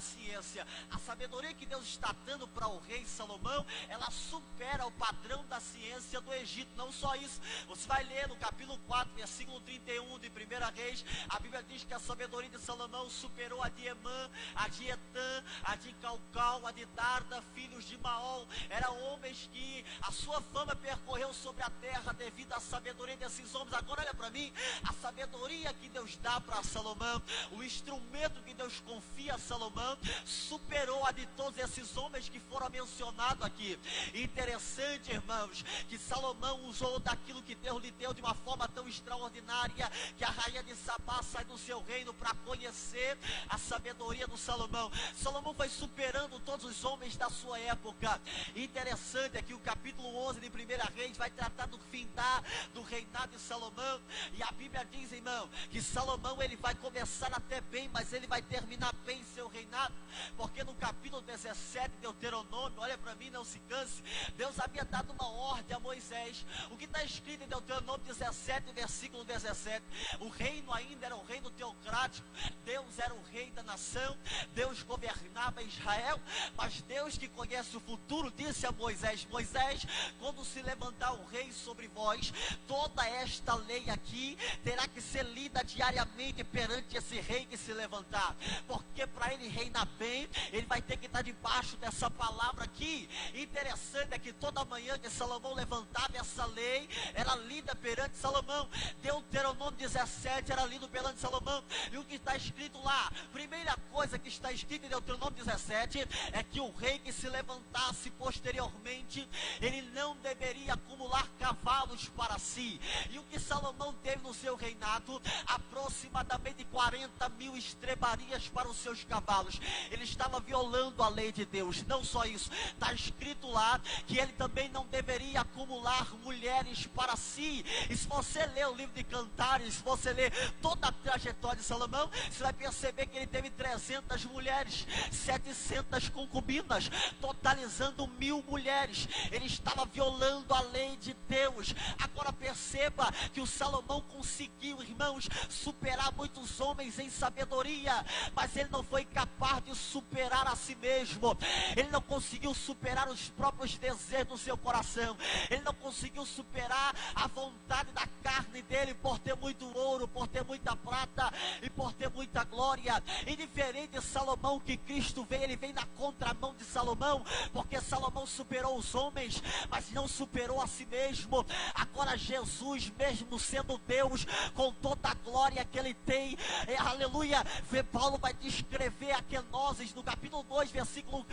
ciência. A sabedoria que Deus está dando para o rei Salomão, ela supera o padrão da ciência do Egito. Não só isso, você vai ler no capítulo 4, versículo 31 de 1 Reis, a Bíblia diz que a sabedoria de Salomão superou a de Emã, a de Etã, a de Calcal, a de Darda, filhos de Maol. Eram homens que a sua fama percorreu sobre a terra devido à sabedoria desses homens. Agora olha para mim, a sabedoria que Deus dá para Salomão, o instrumento que Deus confia a Salomão, superou a de todos esses homens que foram mencionados aqui. Interessante, irmãos, que Salomão usou daquilo que Deus lhe deu de uma forma tão extraordinária, que a rainha de Sabá sai do seu reino para conhecer a sabedoria do Salomão. Salomão foi superando todos os homens da sua época. Interessante é que o capítulo 11 de 1 Reis vai tratar do findar do reinado de Salomão, e a Bíblia diz, irmão, que Salomão ele vai começar até bem, mas ele vai terminar bem seu reinado, porque no capítulo 17 de Deuteronômio, olha para mim, não se canse, Deus havia dado uma ordem a Moisés. O que está escrito em Deuteronômio 17, versículo 17, o reino ainda era um reino teocrático, Deus era o rei da nação, Deus governava Israel, mas Deus que conhece o futuro disse a Moisés: Moisés, quando se levantar um rei sobre vós, toda esta lei aqui terá que ser lida diariamente perante esse rei que se levantar, porque para ele reinar bem, ele vai ter que estar debaixo dessa palavra aqui. Interessante é que toda manhã que Salomão levantava, essa lei era lida perante Salomão. Deuteronômio 17 era lido perante Salomão, e o que está escrito lá, primeira coisa que está escrito em Deuteronômio 17 é que o rei que se levantasse posteriormente, ele não deveria acumular cavalos para si. E o que Salomão teve no seu reinado, aproximadamente 40 mil estrebarias para os seus cavalos. Ele estava violando a lei de Deus. Não só isso, está escrito lá que ele também não deveria acumular mulheres para si. E se você ler o livro de Cantares, se você ler toda a trajetória de Salomão, você vai perceber que ele teve 300 mulheres, 700 concubinas, totalizando 1000 mulheres. Ele estava violando a lei de Deus. Agora perceba que o Salomão conseguiu, irmãos, superar muitos homens em sabedoria, mas ele não foi capaz de superar a si mesmo. Ele não conseguiu superar os próprios desejos do seu coração. Ele não conseguiu superar a vontade da carne dele por ter muito ouro, por ter muita prata e por ter muita glória. E diferente de Salomão, que Cristo veio, ele vem na contramão de Salomão, porque Salomão superou os homens, mas não superou a si mesmo. Agora Jesus, mesmo sendo Deus, com toda a glória que ele tem, aleluia, Paulo vai descrever a Kenoses no capítulo 2, versículo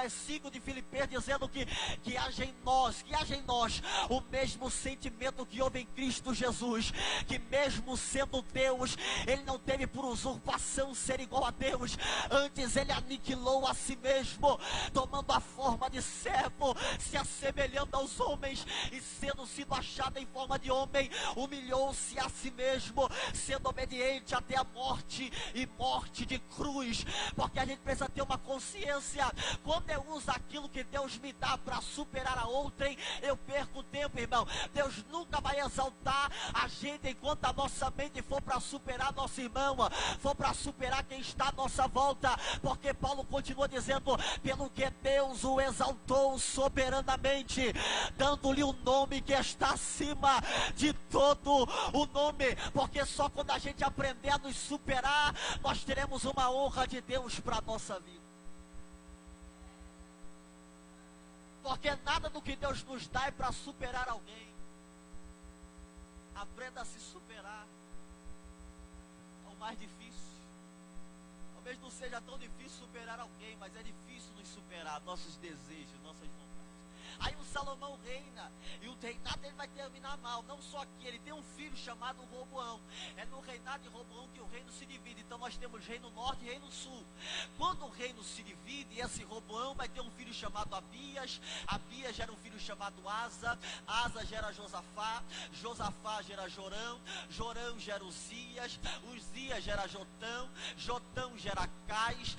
5 de Filipenses, dizendo que haja em nós o mesmo sentimento que houve em Cristo Jesus, que mesmo sendo Deus, ele não teve por usurpação ser igual a Deus, antes ele aniquilou a si mesmo, tomando a forma de servo, se assemelhando aos homens, e sendo sido achado em forma de homem, humilhou-se a si mesmo, sendo obediente até a morte, e morte de cruz. Porque a gente precisa ter uma consciência, quando eu uso aquilo que Deus me dá para superar a outrem, eu perco tempo, irmão. Deus nunca vai exaltar a gente enquanto a nossa mente for para superar nosso irmão, for para superar quem está à nossa volta, porque Paulo continua dizendo, pelo que Deus o exaltou soberanamente, dando-lhe um nome que está acima de todo o nome, porque só quando a gente aprender a nos superar, nós teremos uma honra de Deus para a nossa vida. Porque nada do que Deus nos dá é para superar alguém. Aprenda a se superar. É o mais difícil. Talvez não seja tão difícil superar alguém, mas é difícil nos superar, nossos desejos, nossas vontades. Aí o Salomão reina, e o reinado dele vai terminar mal. Não só aqui, ele tem um filho chamado Roboão. É no reinado de Roboão que o reino se divide. Então nós temos reino norte e reino sul. Quando o reino se divide, esse Roboão vai ter um filho chamado Abias. Abias gera um filho chamado Asa. Asa gera Josafá. Josafá gera Jorão. Jorão gera Uzias. Uzias gera Jotão. Jotão gera Acais.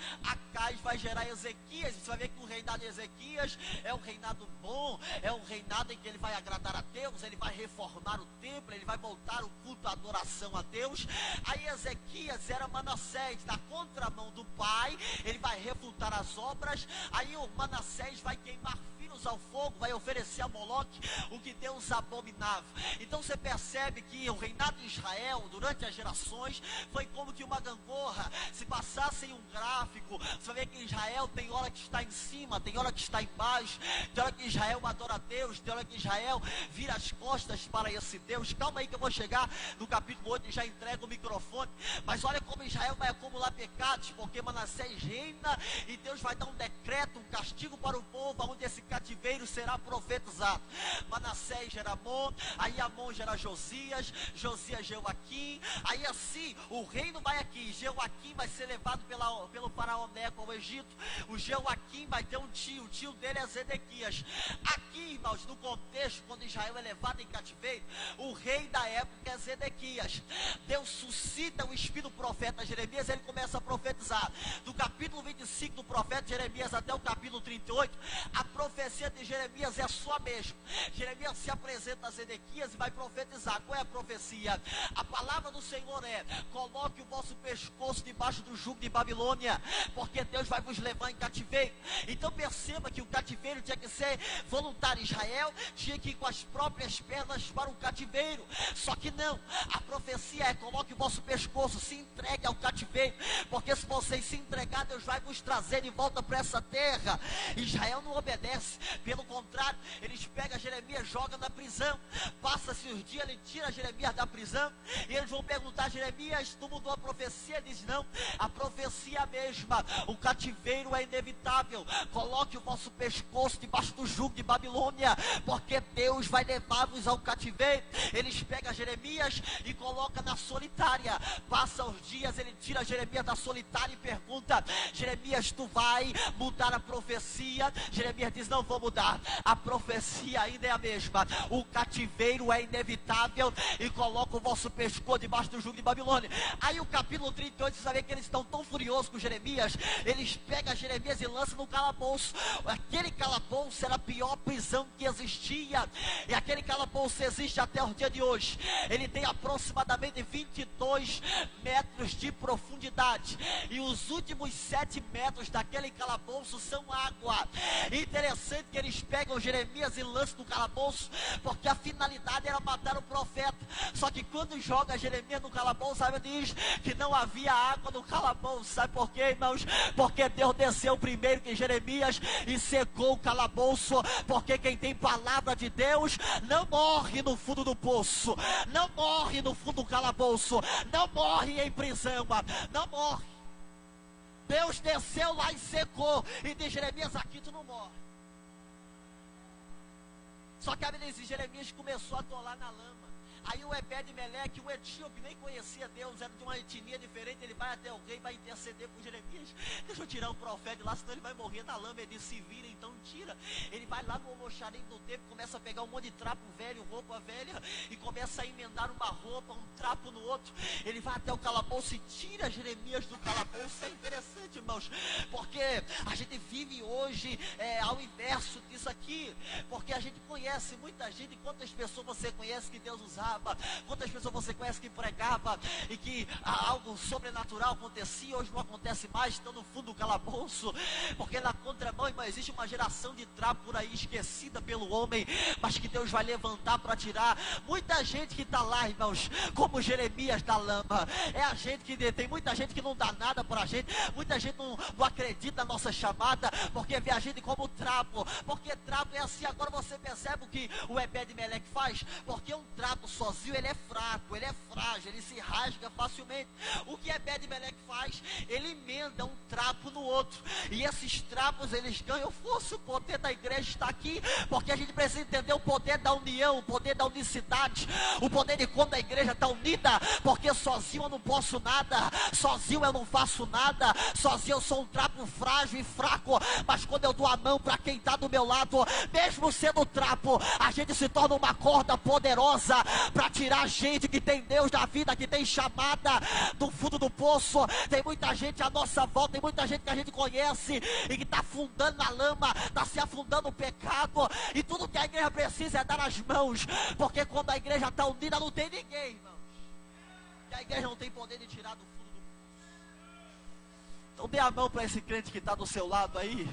Acais vai gerar Ezequias. Você vai ver que o reinado de Ezequias é um reinado bom, é um reinado em que ele vai agradar a Deus, ele vai reformar o templo, ele vai voltar o culto, a adoração a Deus. Aí Ezequias era Manassés, na contramão do pai, ele vai refutar as obras. Aí o Manassés vai queimar filhos ao fogo, vai oferecer a Moloque o que Deus abominava. Então você percebe que o reinado de Israel, durante as gerações, foi como que uma gangorra. Se passasse em um gráfico, você vai ver que Israel tem hora que está em cima, tem hora que está embaixo, tem hora que Israel adora a Deus, tem hora que Israel vira as costas para esse Deus. Calma aí que eu vou chegar no capítulo 8 e já entrego o microfone. Mas olha como Israel vai acumular pecados, porque Manassés reina e Deus vai dar um decreto, um castigo para o povo, onde esse cativeiro será profetizado. Manassés gera Amon, aí Amon gera Josias, Josias Jeoaquim, aí assim o reino vai aqui. Jeoaquim vai ser levado pelo faraó Neco ao Egito. O Jeoaquim vai ter um tio, o tio dele é Zedequias. Aqui, irmãos, no contexto, quando Israel é levado em cativeiro, o rei da época é Zedequias. Deus suscita o espírito do profeta Jeremias, ele começa a profetizar. Do capítulo 25 do profeta Jeremias até o capítulo 38, a profecia de Jeremias é só mesmo. Jeremias se apresenta a Zedequias e vai profetizar. Qual é a profecia? A palavra do Senhor é: coloque o vosso pescoço debaixo do jugo de Babilônia, porque Deus vai vos levar em cativeiro. Então perceba que o cativeiro tinha que ser voluntário. Israel tinha que ir com as próprias pernas para o cativeiro. Só que não, a profecia é: coloque o vosso pescoço, se entregue ao cativeiro, porque se vocês se entregar, Deus vai vos trazer de volta para essa terra. Israel não obedece, pelo contrário, eles pegam Jeremias, jogam na prisão. Passa-se os dias, ele tira Jeremias da prisão, e eles vão perguntar a Jeremias: tu mudou a profecia? Ele diz: não, a profecia é a mesma, o cativeiro é inevitável, coloque o vosso pescoço debaixo do jugo de Babilônia, porque Deus vai levar-vos ao cativeiro. Eles pegam Jeremias e colocam na solitária. Passa os dias, ele tira Jeremias da solitária e pergunta: Jeremias, tu vai mudar a profecia? Jeremias diz: não vou mudar, a profecia ainda é a mesma, o cativeiro é inevitável, e coloca o vosso pescoço debaixo do jugo de Babilônia. Aí o capítulo 38, você sabe que eles estão tão furiosos com Jeremias, eles pegam Jeremias e lançam no calabouço. Aquele calabouço era a pior prisão que existia, e aquele calabouço existe até o dia de hoje. Ele tem aproximadamente 22 metros de profundidade, e os últimos 7 metros daquele calabouço são água. Interessante que eles pegam Jeremias e lançam no calabouço, porque a finalidade era matar o profeta. Só que quando joga Jeremias no calabouço, sabe, diz que não havia água no calabouço. Sabe por quê, irmãos? Porque Deus desceu primeiro que Jeremias e secou o calabouço. Porque quem tem palavra de Deus não morre no fundo do poço, não morre no fundo do calabouço, não morre em prisão, não morre. Deus desceu lá e secou, e diz: Jeremias, aqui tu não morre. Só que a Bíblia diz que Jeremias começou a atolar na lama. Aí o Ebed-Meleque, o etíope, nem conhecia Deus, era de uma etnia diferente. Ele vai até o rei, vai interceder por Jeremias: deixa eu tirar o profeta de lá, senão ele vai morrer na lama. Ele diz: se vira, então tira. Ele vai lá no almoxarém do templo, começa a pegar um monte de trapo velho, roupa velha, e começa a emendar uma roupa, um trapo no outro. Ele vai até o calabouço e tira Jeremias do calabouço. É interessante, irmãos, porque a gente vive hoje ao inverso disso aqui, porque a gente conhece muita gente. Quantas pessoas você conhece que Deus usava? Quantas pessoas você conhece que pregava e que algo sobrenatural acontecia? Hoje não acontece mais, estão no fundo do calabouço, porque na contramão, irmão, existe uma geração de trapo por aí esquecida pelo homem, mas que Deus vai levantar para tirar. Muita gente que está lá, irmãos, como Jeremias da lama. É a gente que tem muita gente que não dá nada para a gente, muita gente não acredita na nossa chamada, porque vê a gente como trapo, porque trapo é assim. Agora você percebe o que o Ebed-Meleque faz? Porque um trapo sozinho, ele é fraco, ele é frágil, ele se rasga facilmente. O que Ebed-Meleque faz? Ele emenda um trapo no outro, e esses trapos, eles ganham força. O poder da igreja está aqui, porque a gente precisa entender o poder da união, o poder da unicidade, o poder de quando a igreja está unida, porque sozinho eu não posso nada, sozinho eu não faço nada, sozinho eu sou um trapo frágil e fraco, mas quando eu dou a mão para quem está do meu lado, mesmo sendo trapo, a gente se torna uma corda poderosa, para tirar gente que tem Deus da vida, que tem chamada do fundo do poço. Tem muita gente à nossa volta, tem muita gente que a gente conhece e que está afundando na lama, está se afundando no pecado, e tudo que a igreja precisa é dar as mãos, porque quando a igreja está unida não tem ninguém, irmãos, que a igreja não tem poder de tirar do fundo. Então dê a mão para esse crente que está do seu lado aí,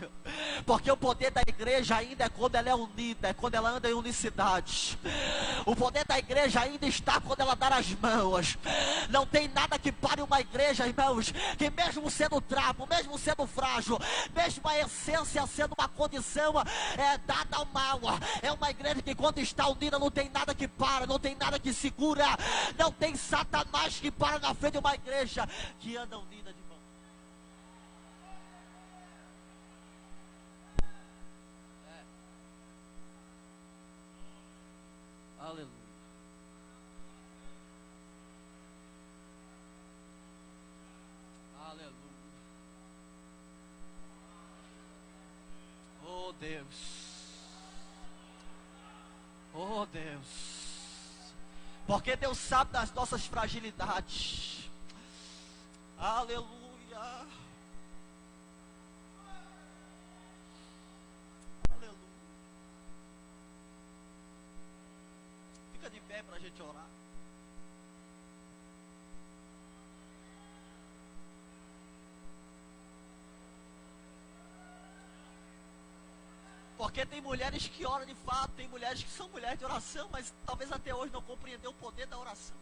porque o poder da igreja ainda é quando ela é unida, é quando ela anda em unicidade. O poder da igreja ainda está quando ela dá as mãos. Não tem nada que pare uma igreja, irmãos, que mesmo sendo trapo, mesmo sendo frágil, mesmo a essência sendo uma condição dada ao mal, é uma igreja que quando está unida não tem nada que para, não tem nada que segura, não tem Satanás que para na frente de uma igreja que anda unida de mão. Aleluia. Aleluia. Oh Deus. Oh Deus. Porque Deus sabe das nossas fragilidades. Aleluia. De pé para a gente orar. Porque tem mulheres que oram de fato, tem mulheres que são mulheres de oração, mas talvez até hoje não compreendeu o poder da oração.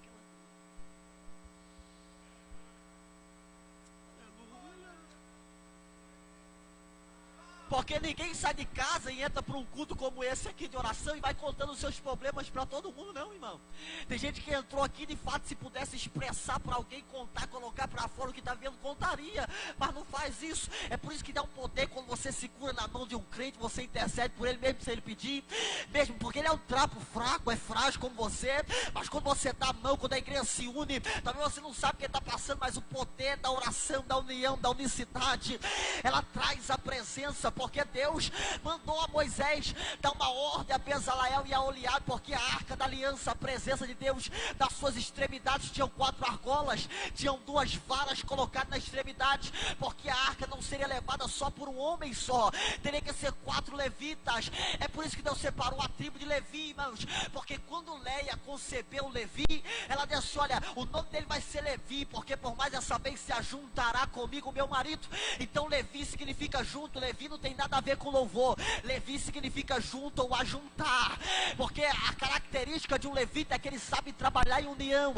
Porque ninguém sai de casa e entra para um culto como esse aqui de oração e vai contando os seus problemas para todo mundo, não, irmão. Tem gente que entrou aqui, de fato, se pudesse expressar para alguém, contar, colocar para fora o que está vendo, contaria, mas não faz isso. É por isso que dá um poder quando você segura na mão de um crente, você intercede por ele, mesmo sem ele pedir, mesmo porque ele é um trapo fraco, é frágil como você, mas quando você dá a mão, quando a igreja se une, também você não sabe o que está passando, mas o poder da oração, da união, da unicidade, ela traz a presença. Porque Deus mandou a Moisés dar uma ordem a Bezaleel e a Oliabe, porque a arca da aliança, a presença de Deus, das suas extremidades tinham 4 argolas, tinham 2 varas colocadas na extremidade, porque a arca não seria levada só por um homem só, teria que ser 4 levitas. É por isso que Deus separou a tribo de Levi, irmãos, porque quando Leia concebeu Levi, ela disse: olha, o nome dele vai ser Levi, porque por mais essa vez se ajuntará comigo meu marido. Então Levi significa junto, Levi não tem nada a ver com louvor, Levi significa junto ou ajuntar, porque a característica de um levita é que ele sabe trabalhar em união,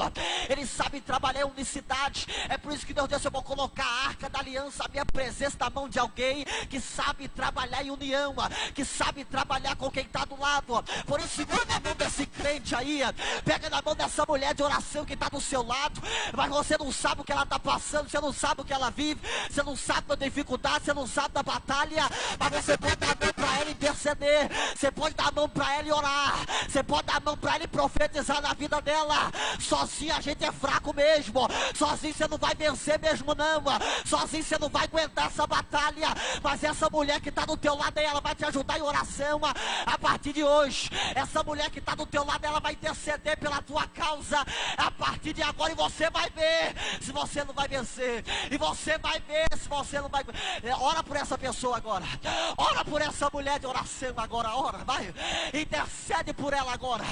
ele sabe trabalhar em unicidade. É por isso que Deus disse: eu vou colocar a arca da aliança, a minha presença na mão de alguém que sabe trabalhar em união, que sabe trabalhar com quem está do lado. Por isso, segura na mão desse crente aí, pega na mão dessa mulher de oração que está do seu lado, mas você não sabe o que ela está passando, você não sabe o que ela vive, você não sabe da dificuldade, você não sabe da batalha, mas você pode dar a mão para ela e interceder, você pode dar a mão para ela e orar, você pode dar a mão para ela e profetizar na vida dela. Sozinho a gente é fraco mesmo, sozinho você não vai vencer mesmo não, sozinho você não vai aguentar essa batalha, mas essa mulher que está do teu lado aí, ela vai te ajudar em oração a partir de hoje. Essa mulher que está do teu lado, ela vai interceder pela tua causa a partir de agora, e você vai ver se você não vai vencer, e você vai ver se você não vai. Ora por essa pessoa agora, ora por essa mulher de oração agora, ora, vai, intercede por ela agora.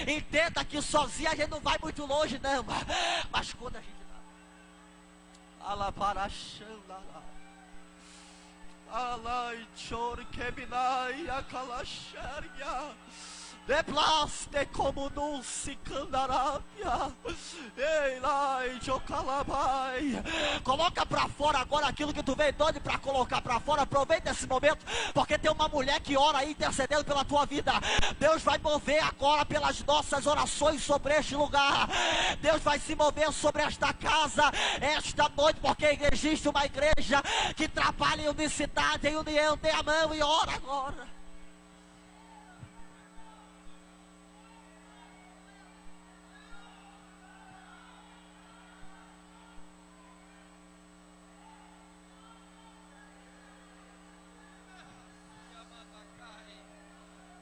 Entenda que sozinha a gente não vai muito longe não, mas quando a gente Alai chor kebinai akalasharia. Deplaste como não se candarabia. Ei lá, jocalabai. Coloca pra fora agora aquilo que tu veio doido pra colocar pra fora. Aproveita esse momento, porque tem uma mulher que ora aí intercedendo pela tua vida. Deus vai mover agora pelas nossas orações sobre este lugar. Deus vai se mover sobre esta casa esta noite, porque existe uma igreja que trabalha em unicidade, em união. Dê a mão e ora agora.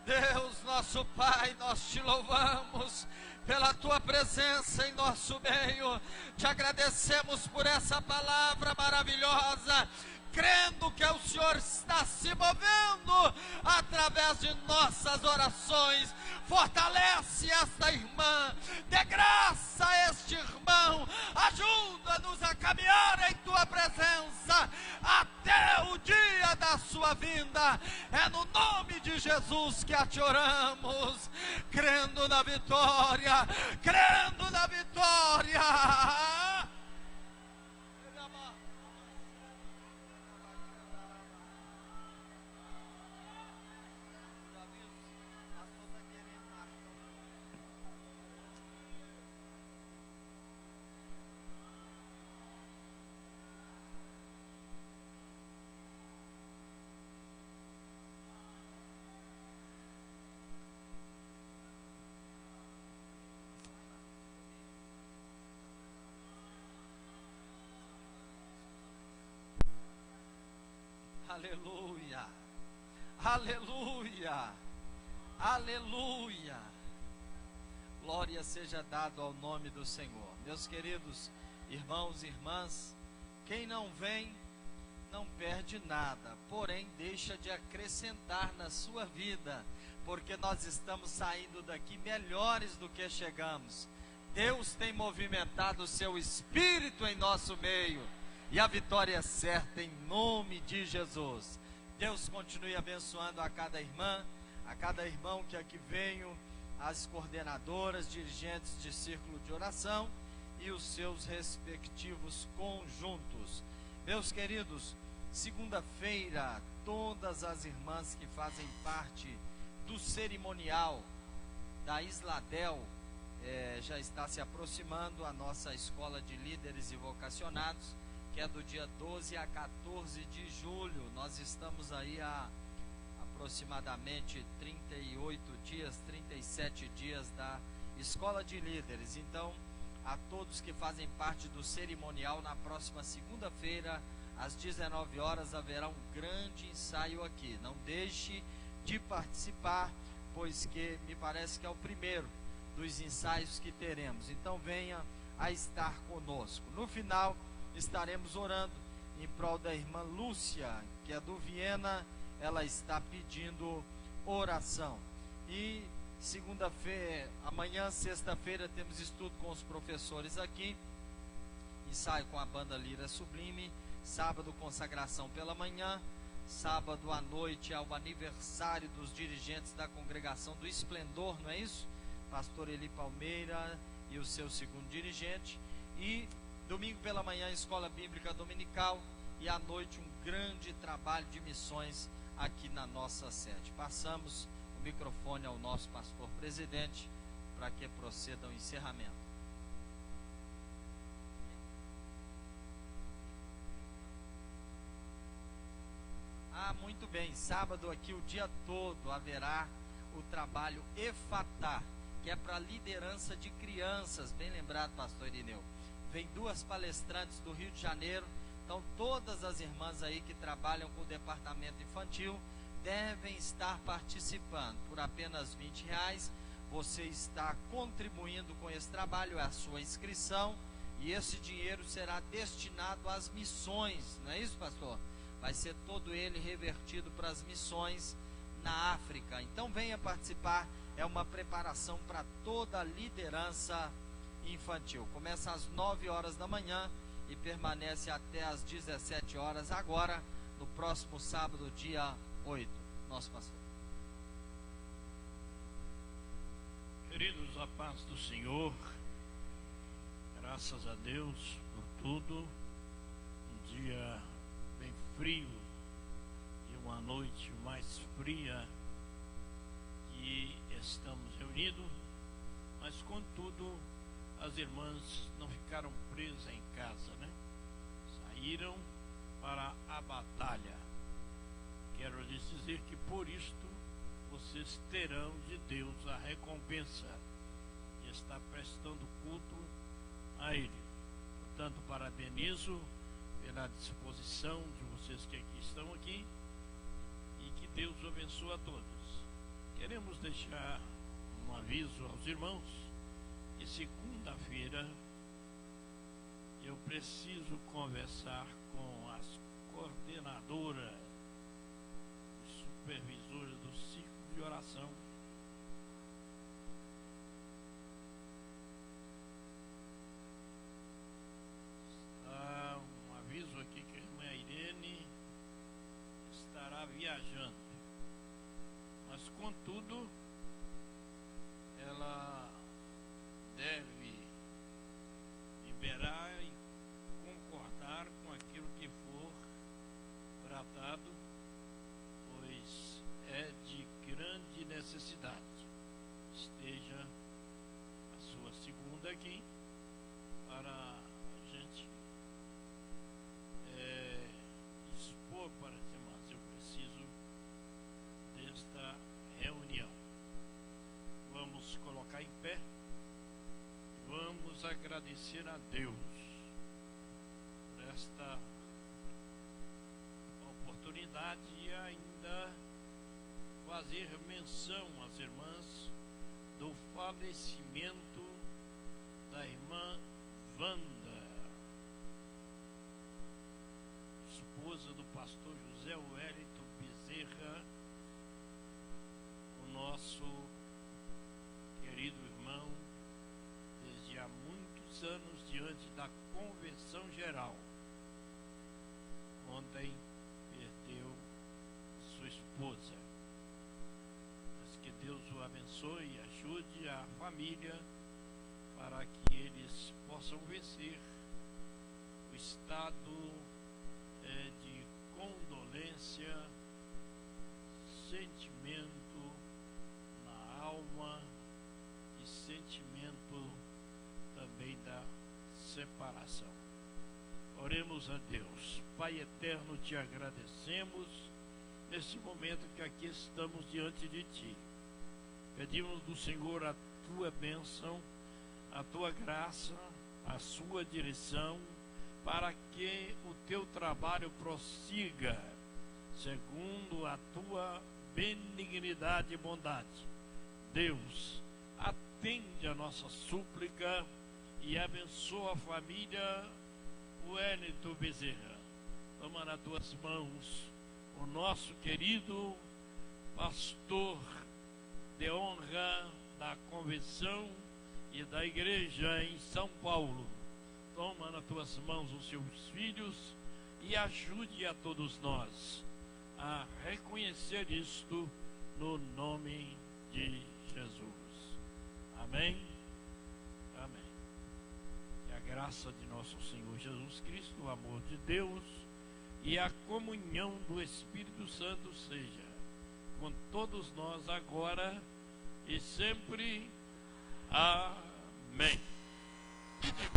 Deus, nosso Pai, nós te louvamos pela tua presença em nosso meio. Te agradecemos por essa palavra maravilhosa, crendo que o Senhor está se movendo através de nossas orações. Fortalece esta irmã, dê graça a este irmão, ajuda-nos a caminhar em tua presença até o dia da sua vinda. É no nome de Jesus que a te oramos, crendo na vitória, crendo na vitória. Aleluia, aleluia, aleluia. Glória seja dado ao nome do Senhor. Meus queridos irmãos e irmãs, quem não vem não perde nada, porém deixa de acrescentar na sua vida, porque nós estamos saindo daqui melhores do que chegamos. Deus tem movimentado o seu espírito em nosso meio, e a vitória é certa em nome de Jesus. Deus continue abençoando a cada irmã, a cada irmão que aqui veio, as coordenadoras, dirigentes de círculo de oração e os seus respectivos conjuntos. Meus queridos, segunda-feira, todas as irmãs que fazem parte do cerimonial da Isladel, já está se aproximando a nossa escola de líderes e vocacionados, que é do dia 12 a 14 de julho. Nós estamos aí há aproximadamente 38 dias, 37 dias da escola de líderes. Então, a todos que fazem parte do cerimonial, na próxima segunda-feira, às 19 horas, haverá um grande ensaio aqui. Não deixe de participar, pois que me parece que é o primeiro dos ensaios que teremos. Então, venha a estar conosco. No final, estaremos orando em prol da irmã Lúcia, que é do Viena. Ela está pedindo oração. E segunda-feira, amanhã, sexta-feira, temos estudo com os professores aqui, ensaio com a banda Lira Sublime. Sábado, consagração pela manhã. Sábado à noite é o aniversário dos dirigentes da congregação do Esplendor, não é isso? Pastor Eli Palmeira e o seu segundo dirigente. E domingo pela manhã, escola bíblica dominical, e à noite um grande trabalho de missões aqui na nossa sede. Passamos o microfone ao nosso pastor presidente para que proceda o encerramento. Muito bem, sábado aqui o dia todo haverá o trabalho Efatá, que é para liderança de crianças, bem lembrado, pastor Irineu. Vem duas palestrantes do Rio de Janeiro. Então todas as irmãs aí que trabalham com o departamento infantil devem estar participando. Por apenas R$20 você está contribuindo com esse trabalho, é a sua inscrição, e esse dinheiro será destinado às missões, não é isso, pastor? Vai ser todo ele revertido para as missões na África. Então venha participar, é uma preparação para toda a liderança infantil. Começa às 9 horas da manhã e permanece até às 17 horas, agora, no próximo sábado, dia 8. Nosso pastor. Queridos, a paz do Senhor, graças a Deus por tudo. Um dia bem frio e uma noite mais fria que estamos reunidos, mas contudo as irmãs não ficaram presas em casa, né? Saíram para a batalha. Quero lhes dizer que por isto vocês terão de Deus a recompensa de estar prestando culto a Ele. Portanto, parabenizo pela disposição de vocês que aqui estão aqui, e que Deus abençoe a todos. Queremos deixar um aviso aos irmãos E segunda-feira eu preciso conversar com as coordenadoras, os supervisores do ciclo de oração. Um aviso aqui que a irmã Irene estará viajando, mas contudo ela deve liberar e concordar com aquilo que for tratado, pois é de grande necessidade. Esteja a sua segunda aqui para a gente expor para as irmãs. Eu preciso desta reunião. Vamos colocar em pé. Vamos agradecer a Deus por esta oportunidade e ainda fazer menção às irmãs do falecimento da irmã Wanda, esposa do pastor José Wellington Bezerra, o nosso querido irmão, desde há muitos anos, diante da convenção geral. Ontem perdeu sua esposa. Mas que Deus o abençoe e ajude a família para que eles possam vencer o estado de condolência, sentimento na alma e sentimento também da separação. Oremos a Deus. Pai eterno, te agradecemos nesse momento que aqui estamos diante de ti. Pedimos do Senhor a tua bênção, a tua graça, a sua direção, para que o teu trabalho prossiga segundo a tua benignidade e bondade. Deus, atende a nossa súplica e abençoa a família Wellington Bezerra. Toma nas tuas mãos o nosso querido pastor de honra da convenção e da igreja em São Paulo. Toma nas tuas mãos os seus filhos e ajude a todos nós a reconhecer isto no nome de Jesus. Amém? Amém. Que a graça de nosso Senhor Jesus Cristo, o amor de Deus e a comunhão do Espírito Santo seja com todos nós agora e sempre. Amém.